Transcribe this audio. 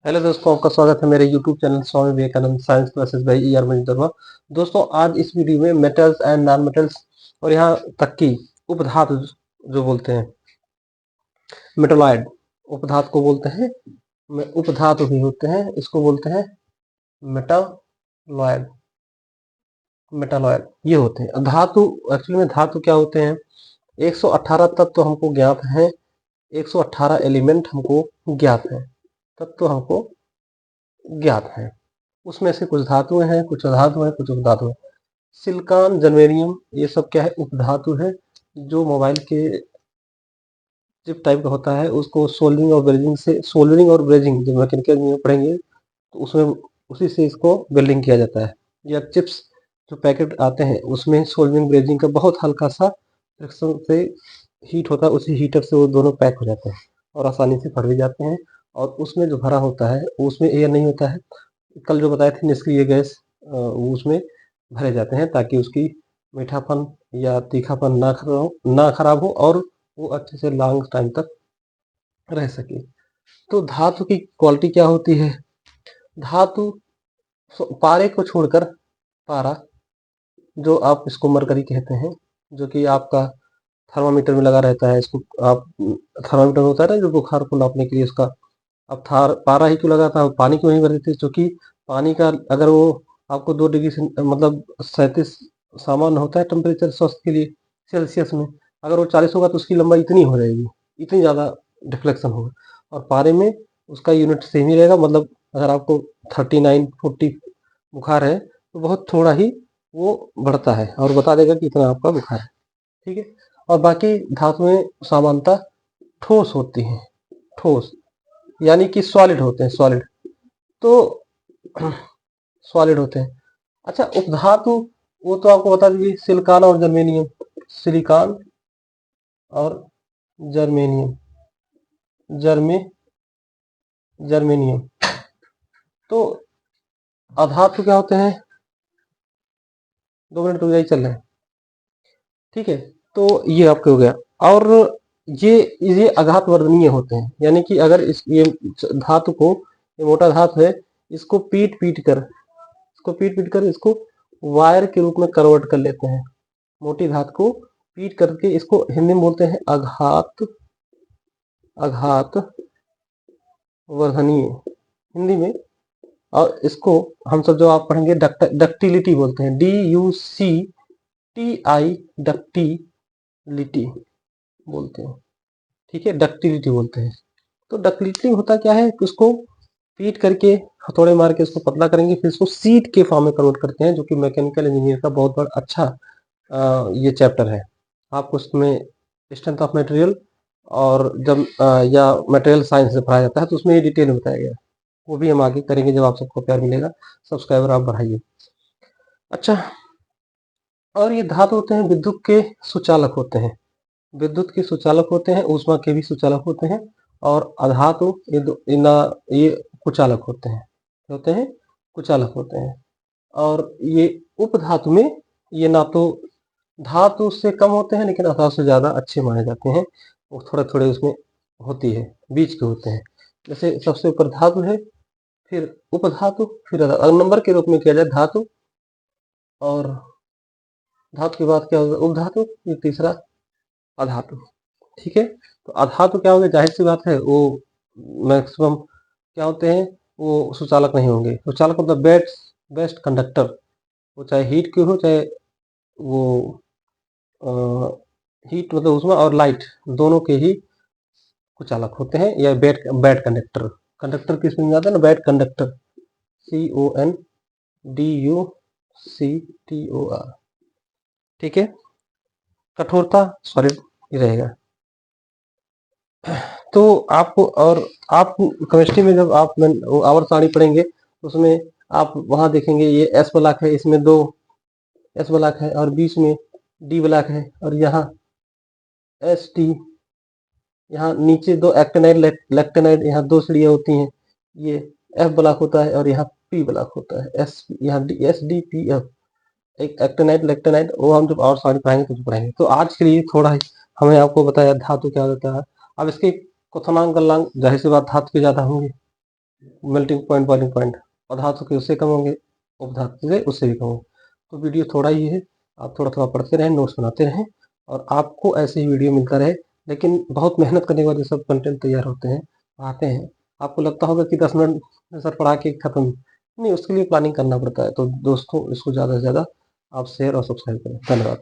Hello दोस्तों, आपका स्वागत है मेरे YouTube channel Swami Vivekananda science classes by ER Manidharma. दोस्तों, आज इस वीडियो में मेटल्स एंड नॉन मेटल्स और यहाँ तक कि उपधातु जो बोलते हैं मेटलॉइड, उपधातु को बोलते हैं, उपधातु भी होते हैं, इसको बोलते हैं मेटालॉइड। मेटालॉइड ये होते हैं धातु। एक्चुअली में धातु क्या होते हैं? 118 तत्व तो हमको ज्ञात है, 118 एलिमेंट हमको ज्ञात है, तत्व हमको ज्ञात है। उसमें से कुछ धातुएं हैं, कुछ अधातु हैं, कुछ उपधातु हैं। सिलिकॉन, जर्मेनियम ये सब क्या है? उपधातु है, जो मोबाइल के चिप टाइप का होता है। उसको सोल्डरिंग और ब्रेजिंग जब मैकेनिकल में पढ़ेंगे तो उसमें उसी से इसको वेल्डिंग किया जाता है। या चिप्स जो पैकेट आते हैं उसमें सोल्डरिंग ब्रेजिंग का बहुत हल्का सा फ्रिक्शन से हीट होता है, उसी हीटर से वो दोनों पैक हो जाते हैं और आसानी से फट भी जाते हैं। और उसमें जो भरा होता है उसमें एयर नहीं होता है। कल जो बताए थे निष्क्रिय गैस, वो उसमें भरे जाते हैं ताकि उसकी मीठापन या तीखापन ना खराब हो और वो अच्छे से लॉन्ग टाइम तक रह सके। तो धातु की क्वालिटी क्या होती है? धातु पारे को छोड़कर, पारा जो आप इसको मरकरी कहते हैं, जो कि आपका थर्मामीटर में लगा रहता है। इसको आप थर्मामीटर होता है ना जो बुखार को नापने के लिए, उसका अब थार पारा ही क्यों लगा था? पानी क्यों नहीं भर देते? क्योंकि पानी का अगर वो आपको 2 डिग्री से मतलब 37 सामान्य होता है टेम्परेचर स्वास्थ्य के लिए सेल्सियस में, अगर वो 40 होगा तो उसकी लंबाई इतनी हो जाएगी, इतनी ज़्यादा डिफ्लेक्शन होगा। और पारे में उसका यूनिट सेम ही रहेगा, मतलब अगर आपको 39-40 बुखार है तो बहुत थोड़ा ही वो बढ़ता है और बता देगा कि इतना आपका बुखार है। ठीक है। और बाकी धातुएं सामान्यतः ठोस होती हैं, ठोस यानी कि सॉलिड होते हैं, सॉलिड तो सॉलिड होते हैं। अच्छा, उपधातु वो तो आपको बता दीजिए, सिलिकॉन और जर्मेनियम, सिलिकॉन और जर्मेनियम, जर्मे जर्मेनियम। तो अधातु क्या होते हैं? 2 मिनट रुक जाइए, चल रहे हैं। ठीक है, तो ये आपके हो गया। और ये आघात वर्धनीय होते हैं, यानी कि अगर ये धातु को, ये मोटा धातु है, इसको पीट पीट कर इसको वायर के रूप में कन्वर्ट कर लेते हैं। मोटी धातु को पीट करके इसको हिंदी में बोलते हैं आघात वर्धनीय हिंदी में। और इसको हम सब जो आप पढ़ेंगे डक्टिलिटी बोलते हैं, DUCTI, डक्टिलिटी बोलते हैं। ठीक है, डक्टिलिटी बोलते हैं। तो डक्टिलिटी होता क्या है कि उसको पीट करके हथौड़े मार के उसको पतला करेंगे, फिर इसको सीट के फॉर्म में कन्वर्ट करते हैं, जो कि मैकेनिकल इंजीनियर का बहुत बड़ा अच्छा ये चैप्टर है। आपको उसमें स्ट्रेंथ ऑफ मटेरियल और जब या मटेरियल साइंस से पढ़ाया जाता है तो उसमें ये डिटेल में बताया गया है। वो भी हम आगे करेंगे जब आप सबको प्यार मिलेगा। सब्सक्राइबर आप बढ़ाइए। अच्छा, और ये धातु होते हैं विद्युत के सुचालक होते हैं, विद्युत के सुचालक होते हैं, ऊष्मा के भी सुचालक होते हैं। और अधातु ये कुचालक होते हैं, होते हैं कुचालक होते हैं। और ये उपधातु में ये ना तो धातु से कम होते हैं लेकिन अधातु से ज्यादा अच्छे माने जाते हैं। वो थोड़े थोड़े उसमें होती है, बीच के होते हैं। जैसे सबसे ऊपर धातु है, फिर उपधातु, फिर अगर नंबर के रूप में किया जाए धातु, और धातु के बाद क्या होगा? उपधातु, फिर तीसरा अधातु। ठीक है, तो अधातु क्या होंगे? जाहिर सी बात है वो मैक्सिमम क्या होते हैं? वो सुचालक नहीं होंगे। सुचालक मतलब बेस्ट कंडक्टर, वो चाहे हीट के हो, चाहे वो हीट मतलब उसमें और लाइट दोनों के ही कुचालक होते हैं। या बैड कंडक्टर, कंडक्टर किस में जाता है ना? Bad conductor, CONDUCTOR। ठीक है, कठोरता सॉलिड ही रहेगा। तो आपको, और आप केमिस्ट्री में जब आप आवर्त सारणी पढ़ेंगे उसमें आप वहां देखेंगे ये एस ब्लॉक है, इसमें 2 एस ब्लॉक है और बीच में डी ब्लॉक है, और यहाँ ST, यहाँ नीचे 2 एक्टेनाइड लेक्टेनाइड, यहाँ 2 सीढ़ियाँ होती हैं। ये F ब्लॉक होता है और यहाँ P ब्लॉक होता है, यहाँ SDPF, एक एक्टेनाइड लेक्टेनाइड। वो हम जब और सारी पढ़ाएंगे तो पढ़ाएंगे। तो आज के लिए थोड़ा ही हमें आपको बताया धातु क्या होता है। अब इसके क्वथनांक गलनांक जाहिर सी बात धातु के ज्यादा होंगे, मेल्टिंग पॉइंट, बॉइलिंग पॉइंट, अधातु के उससे कम होंगे, उपधातु के उससे भी कम होंगे। तो वीडियो थोड़ा ही है, आप थोड़ा-थोड़ा पढ़ते रहें, नोट्स बनाते रहें और आपको ऐसे ही वीडियो मिलता रहे। लेकिन बहुत मेहनत करने के बाद ये सब कंटेंट तैयार होते हैं, आते हैं। आपको लगता होगा कि 10 मिनट में सर पढ़ा के खत्म, नहीं, उसके लिए प्लानिंग करना पड़ता है। तो दोस्तों, इसको ज़्यादा से ज़्यादा आप शेयर और सब्सक्राइब करें। धन्यवाद।